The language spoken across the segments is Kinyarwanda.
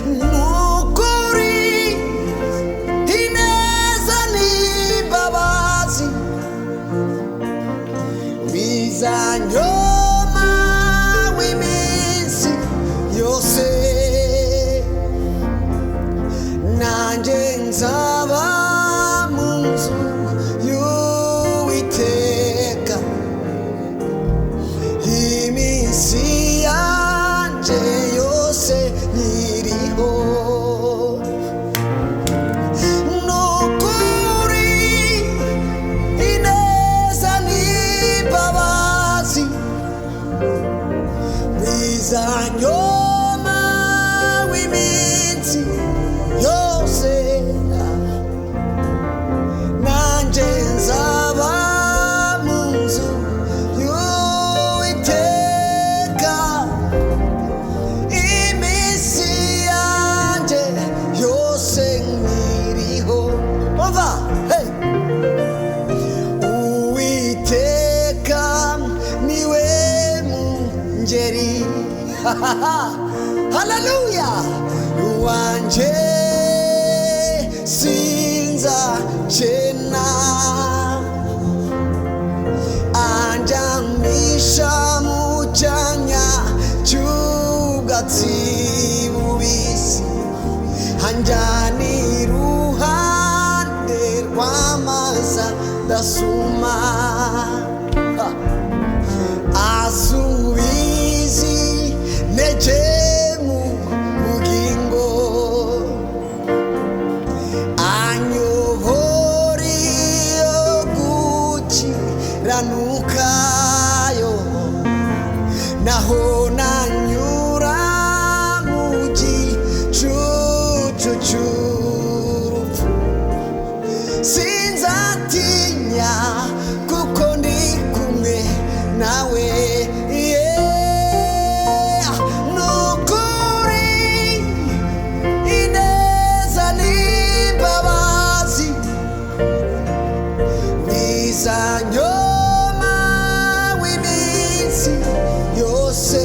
nukuri ineza n'imbabazi bizanyoma w'iminsi yose, nanjye nzaba mu nzu y'Uwiteka iminsi yanjye yose nyiriho. Nukuri ineza n'imbabazi bizanyoma w'iminsi yose, nanjye nzaba mu nzu y'Uwiteka iminsi yanjye yose nkiriho. Umva, hey! Uwiteka niwe mungeri haleluya wanje sinzacena, anjamisha mu cyanya cy'ubwatsi bubisi, anjyana iruhande rw'amazi adasuma, asubiza intege mu bugingo, anyobora iyo gukiranukayo, naho nanyura mu gicucu cy'urupfu sinzatinya, kuko ndi kumwe nawe. Nukuri ineza n'imbabazi bizanyoma w'iminsi yose,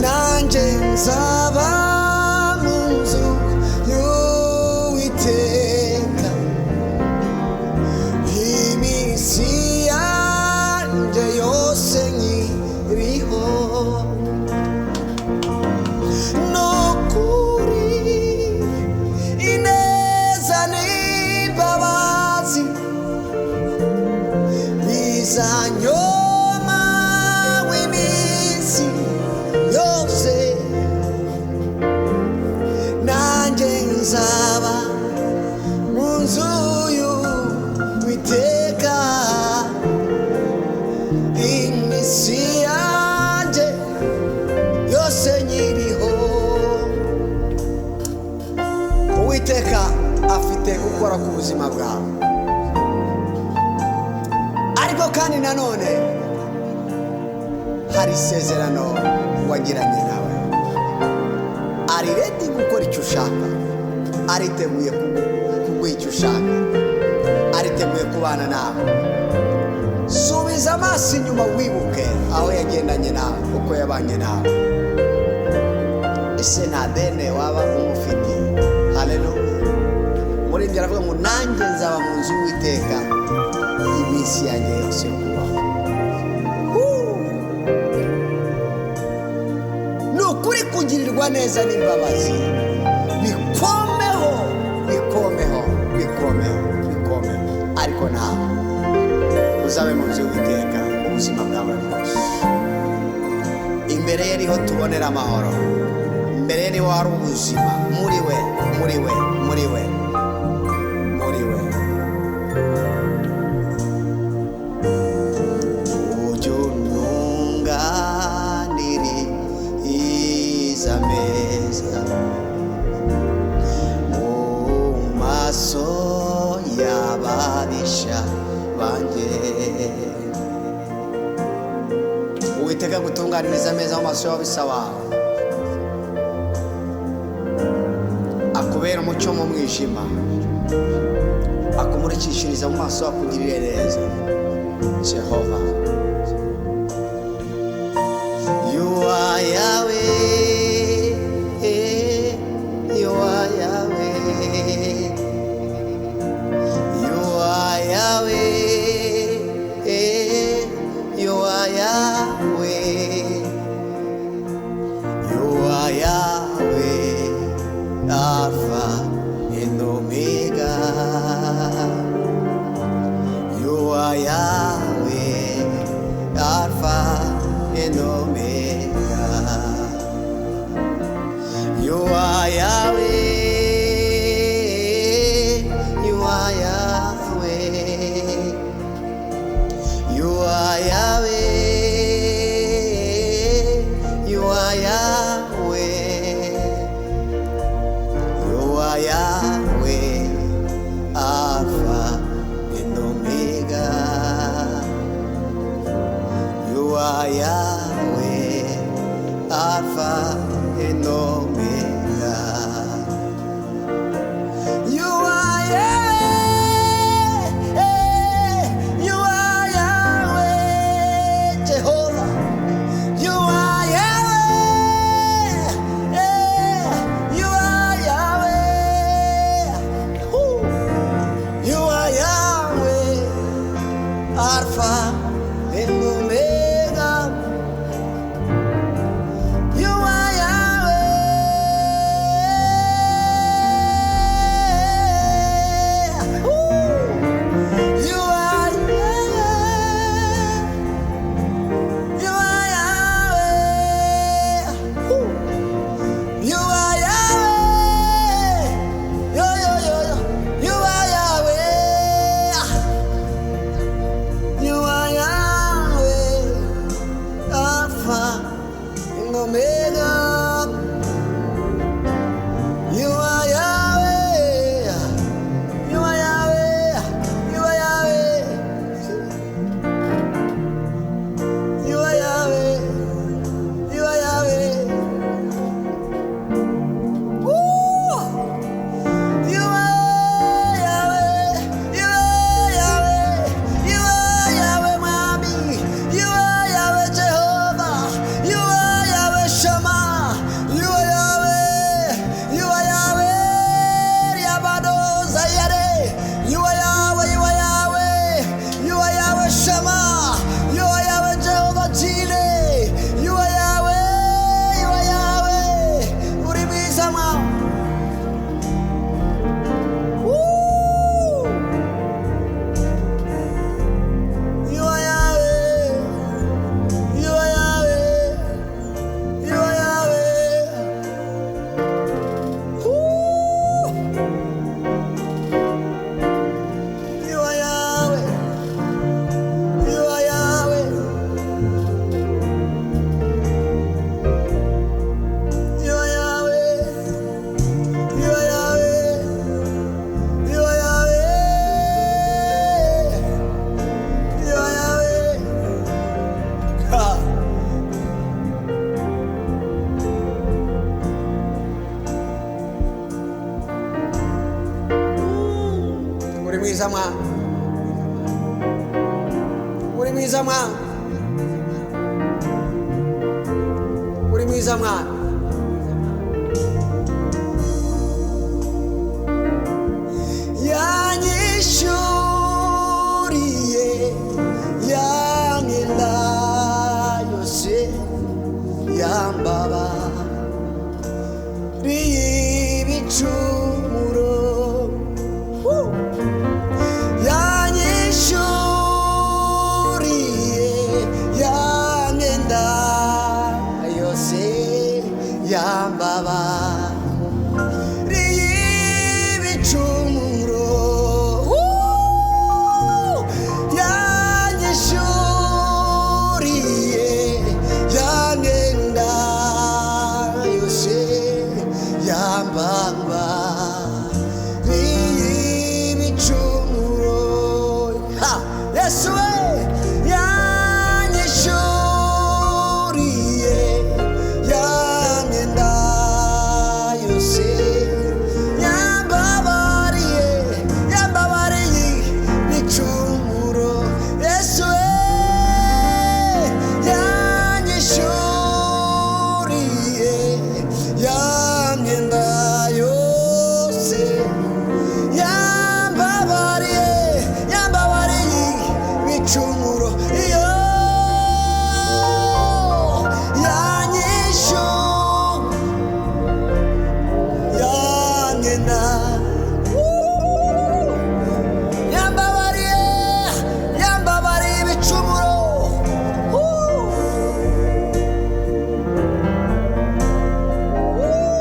nanjye nzaba mu nzu y'Uwiteka iminsi yanjye yose nkiriho. Nukuri ineza n'imbabazi bizanyoma w'iminsi yose, nanjye nzaba mu nzu y'Uwiteka iminsi yanjye yose nyiriho. Uwiteka afite gukora ku buzima bwawe, ariko kandi nanone hari isezerano wagiranye nawe. Ari ready gukora icyo ushaka, ariteguye kuguha icyo ushaka, ariteguye kubana nawe. Subiza amaso inyuma wibuke aho yagendanye nawe, uko yabanye nawe. Ese nta deni waba umufite? Haleluya. Muri ibyo aravuga ngo nanjye nzaba mu nzu y'Uwiteka iminsi yanjye yose yo kubaho. Nukuri kugirirwa neza n'imbabazi bikomeho, bikomeho, bikomeho, bikomeho, ariko nawe uzabe mu nzu y'Uwiteka ubuzima bwawe bwose. Imbere ye niho tubonera amahoro, imbere ye niho hari ubuzima, muri we, muri we, muri we, muri we. Ujye untunganiriza ameza mu maso y'ababisha banjye. Uwiteka gutunganiriza ameza mu maso y'ababisha bawe, akubera umucyo mu mwijima, akumurikishiriza mu maso akugirire neza. Jehova, you are Yahweh. Alpha and Omega. You are Yahweh, you are Yahweh, Jehovah. You are Yahweh, you are Yahweh. Woo. You are Yahweh, Alpha and Omega. You are Yahweh. Woo. You are Yahweh. You are Yahweh. Woo. You are Yahweh. Yo, yo, yo, yo. You are Yahweh. You are Yahweh. Alpha and Omega. You are Yahweh. You are Yahweh. You are Yahweh. You are Yahweh. You are Yahweh. Woo! You are Yahweh. You are Yahweh. You are Yahweh, Mommy. You are Yahweh, Jehovah. You are Yahweh, Shammah. You are Yahweh. You are Yahweh. Yabado Zayare. You are Yahweh. You are Yahweh. You are Yahweh, Shammah. You are Yahweh, Jehovah Jireh. You are Yahweh. You are Yahweh. Uribisama. Woo! You are Yahweh. You are Yahweh. You are Yahweh. Woo! You are Yahweh. You are Yahweh. You are Yahweh. You are Yahweh. You are Yahweh. You are Yahweh. Ha. Uri mwiza mwa. Uri mwiza mwa. Uri mwiza mwa. Yanyishuriye yangenda yose yambaba ribicumuro. Woo! Yanyishuriye yangenda yose yambaba ribicumuro. Woo! Yanyishuriye yangenda yose yambaba ribicumuro. Ha! Yesu we! Yanyishuriye yangenda yose yambabariye yambabariye ibicumuro. Yesu we! Yanyishuriye yangenda yose yambabariye yambabariye ibicumuro. Iyo yanyishu yangenda. Woo! Yambabariye yambabariye ibicumuro. Woo! Woo!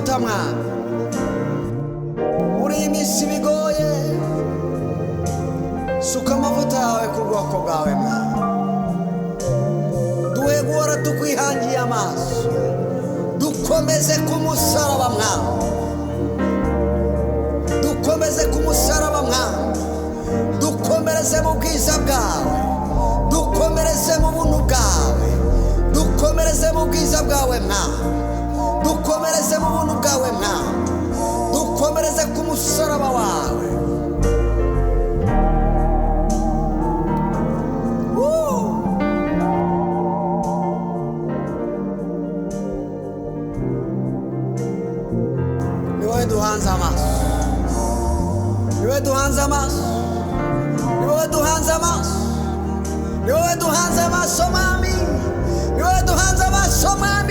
amavuta mwana muri iyi minsi bigoye suka amavuta yawe ku bwoko bwawe mwana duhe guhora tukwihangiye amaso dukomeze ku musaraba mwana dukomeze ku musaraba mwana dukomereze mu bwiza bwawe dukomereze mu buntu bwawe dukomereze mu bwiza bwawe mwana dukomereze mu buntu bwawe mwana dukomereze ku musaraba wawe niwe duhanze amaso niwe duhanze amaso niwe duhanze amaso niwe duhanze amaso mami niwe duhanze amaso mami